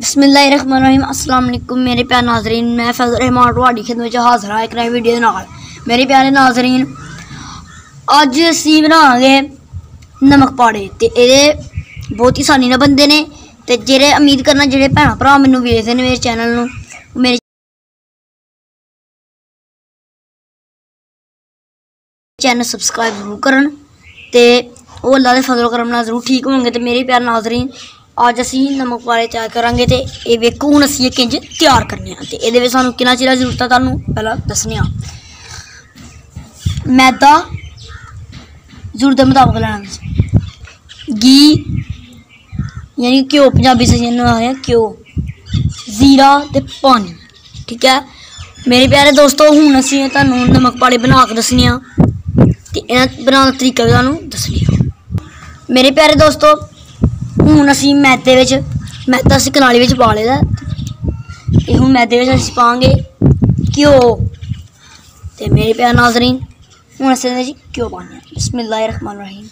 बिस्मिल्लाहिर्रहमानिर्रहीम। अस्सलाम वालेकुम मेरे प्यारे नाजरीन, मैं फैज़ल रहमान तुहाडी खिदमत च हाज़र हाँ एक नई वीडियो नाल। मेरे प्यारे नाजरीन, अज असीं बनावांगे नमक पाड़े ते एह्दे बहुत ही आसानी नाल बनदे ने ते जेह्ड़े उम्मीद करना जेह्ड़े भैन भरा मैनूं वेखदे ने मेरे चैनल नूं मेरे चैनल सबसक्राइब जरूर करन ते ओह् अल्लाह दे फजल करम नाल जरूर ठीक होंगे। ते मेरे प्यारे नाजरीन, अज असीं नमक पाड़े तैयार करांगे ते एह् वेखो हुण असीं एह् किंज तैयार करने आं। ते एह्दे विच सानूं किन्ना चिर जरूरत है तुहानूं पैह्लां दस्सने आं। मैदा जरूरत दे मुताबक लैना, घी यानी घ्यो पंजाबी च जिन्नू आखदे घ्यो, जीरा ते पानी। ठीक है मेरे प्यारे दोस्तों, हुण असीं तुहानूं नमक पाड़े बना के दस्सने आं ते इहदा बनाने दा तरीका भी तुहानूं दस्सने आं। मेरे प्यारे दोस्तों, हुण असीं मैदे विच मैदा असीं कनाली विच पा लेदा ते हुण मैदे विच असीं पांगे घ्यो ते मेरे प्यारे नाज़रीन, हुण असीं इहदे च घ्यो पाने आं। बिस्मिल्लाहिर्रहमानिर्रहीम।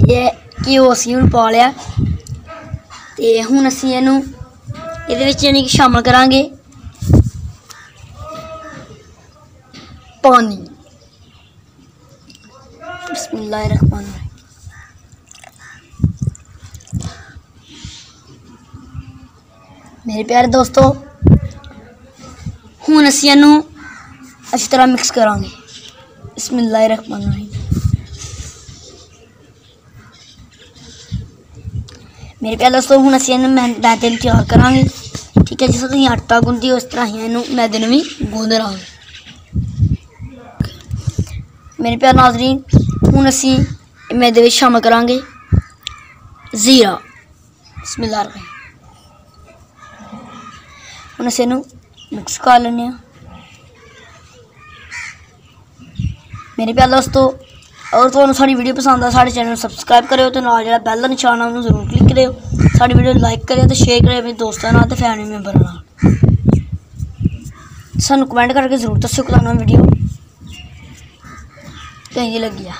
ये घ्यो असीं हुण पा लिया ते हुण असीं इहनूं इहदे विच यानी कि शामल करांगे पानी। बिस्मिल्लाहिर्रहमानिर्रहीम। मेरे प्यारे दोस्तों, हुण असीं इहनूं अच्छी तरह मिक्स करांगे। बिस्मिल्लाहिर्रहमानिर्रहीम। मेरे प्यारे दोस्तों, हुण असीं इहनूं मैदे नूं तैयार करांगे। ठीक है, जिस तरह तुसीं आटा गुंददे हो उस तरह असीं इहनूं मैदे नूं भी गुंदना है। मेरे प्यारे नाज़रीन, हुण असीं मैदे विच शामल करांगे जीरा। बिस्मिल्लाहिर्रहमानिर्रहीम। हुण असीं इहनूं मिक्स कर लैन्ने आं। मेरे प्यारे दोस्तों, अगर तुहानूं साडी वीडियो पसंद आ साढ़े चैनल सबसक्राइब करेओ ते नाल जेह्ड़ा बैल दा निशान है उन्नूं जरूर क्लिक करेओ। साडी वीडियो लाइक करेओ ते शेयर करेओ अपने दोस्तां नाल ते फैमिली मैंबरां नाल। सानूं कमेंट करके जरूर दस्सेओ कि तुहानूं वीडियो कहीं लगी है।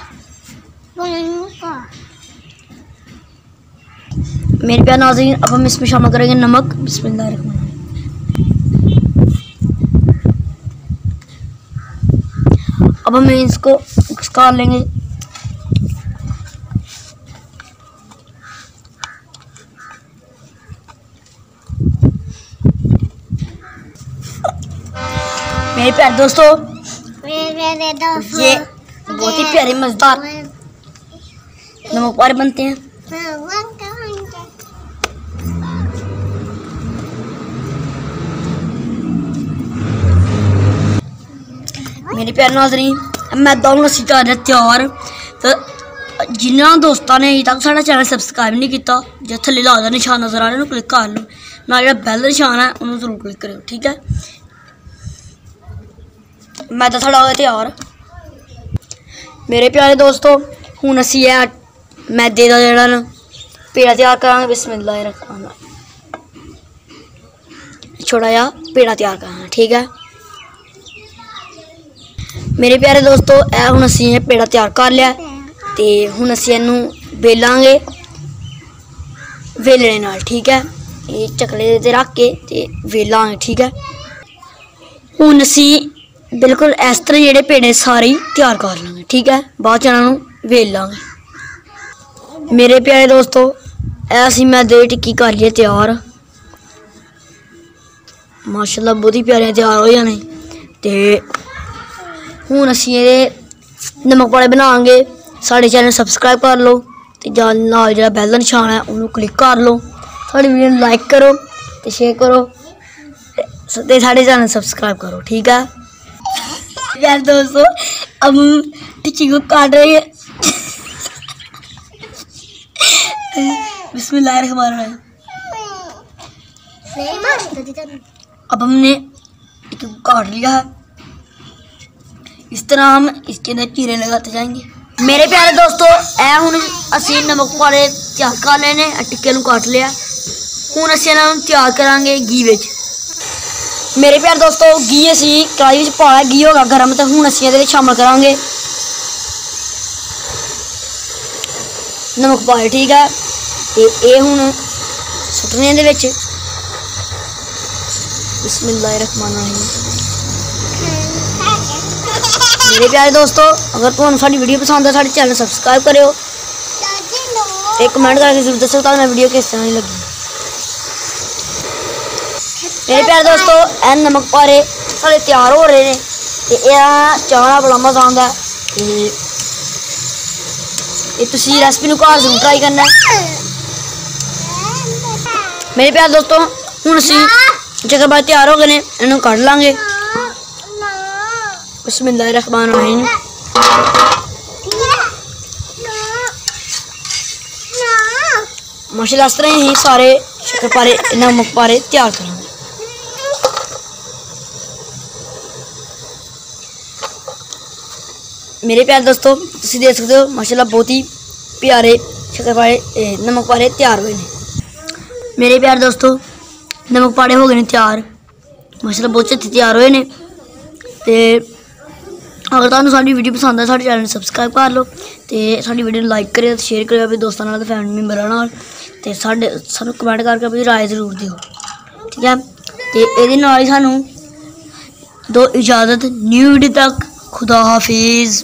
मेरे प्यारे नाज़रीन, अब हम इसमें शामिल करेंगे नमक। बिस्मिल्लाहिर्रहमानिर्रहीम। अब हम इसको मिक्स कर लेंगे। मेरे प्यारे दोस्तों, ये बहुत ही प्यारे मजेदार नमक पाड़े बनते हैं। मेरे प्यारे नाज़रीन, मैदा हूँ असीं कर रहे तैयार। तो जिन्होंने दोस्तों ने अभी तक साढ़ा चैनल सबसक्राइब नहीं किया, जो थल्ले लाल दा निशान नजर आ रहा है क्लिक कर लो, ना जो बैल दा निशान है उन्होंने जरूर क्लिक करो। ठीक है, मैदा साढ़ा हो गया तैयार। मेरे प्यारे दोस्तों, हुण असीं मैदे का जेह्ड़ा ना पेड़ा तैयार करांगे। बिस्मिल्लाहिर्रहमानिर्रहीम। छोटा जा पेड़ा तैयार करांगे। ठीक है मेरे प्यारे दोस्तों, हुण असीं ये पेड़ा तैयार कर लिया ते हुण असीं इहनूं बेलांगे वेलणे नाल। ठीक है, ये चकले ते रख के ते वेलांगे। ठीक है, हुण असीं बिल्कुल इस तरह जेह्ड़े पेड़े सारे तैयार कर लांगे। ठीक है, बाद च इन्हां नूं वेल लांगे। मेरे प्यारे दोस्तों, असीं मैदे दी टिक्की कर लिए तैयार। माशाल्लाह बहुत ही प्यारे तैयार हो जाने। ते हुण असीं एह्दे नमक पाड़े बनांगे। साढ़े चैनल सबसक्राइब कर लो ते नाल जेह्ड़ा बैल दा निशान है उन्नूं क्लिक कर लो। साढ़ी वीडियो लाइक करो ते शेयर करो ते साढ़े चैनल सबसक्राइब करो। ठीक है यार दोस्तों, अब हम टिक्की को काट रहे हैं। बिस्मिल्लाहिर्रहमानिर्रहीम। अब हमने टिक्की को काट लिया है। इस तरह हम इसके अंदर चीरे लगाते जाएंगे। मेरे प्यारे दोस्तों, हुण असीं नमक पाड़े तैयार कर लेने, टिक्के नूं काट लिया। हुण असीं इन्हां नूं तैयार करांगे घी विच। मेरे प्यारे दोस्तों घी असी कढ़ाई में पाया, घी होगा गर्म तो हूँ असी ये शामिल करांगे नमक पाए। ठीक है, ये हूँ सुटने दे विच। बिस्मिल्लाहिर्रहमानिर्रहीम। मेरे प्यारे दोस्तों अगर तुहानू साडी वीडियो पसंद है साडे चैनल सबसक्राइब करियो, एक कमेंट करके जरूर दसो तुहानू वीडियो किस तरह लगी। मेरे प्यारे दोस्तों एन नमक पारे सारे तैयार हो रहे हैं, चाह बड़ा मजा आता है। तुसी रेसिपी नूं घर जरूर ट्राई करना। मेरे प्यारे दोस्तों हुण असीं शक्करपारे तैयार हो गए ने, इन्हूं कढ़ लांगे। बिस्मिल्लाहिर्रहमानिर्रहीम। माशाल्लाह इस तरह ही सारे शक्करपारे नमक पारे तैयार करेंगे। मेरे प्यारे दोस्तों तुसीं देख सकते हो माशाल्लाह बहुत ही प्यारे शक्करपारे नमक पारे तैयार हुए हैं। मेरे प्यारे दोस्तों नमक पारे हो गए हैं तैयार, माशाल्लाह बहुत अच्छे तैयार हुए हैं। तो अगर तुहानू साडी वीडियो पसंद है साडे चैनल सब्सक्राइब कर लो, तो साडी वीडियो लाइक करियो, शेयर करियो अपने दोस्तों नाल, फैमिली मैंबरां नाल, ते सानू कमेंट करके अपनी राय जरूर दिओ। ठीक है, तो ये नाल ही सानू दो इजाज़त न्यू वीडियो तक। खुदा हाफिज़।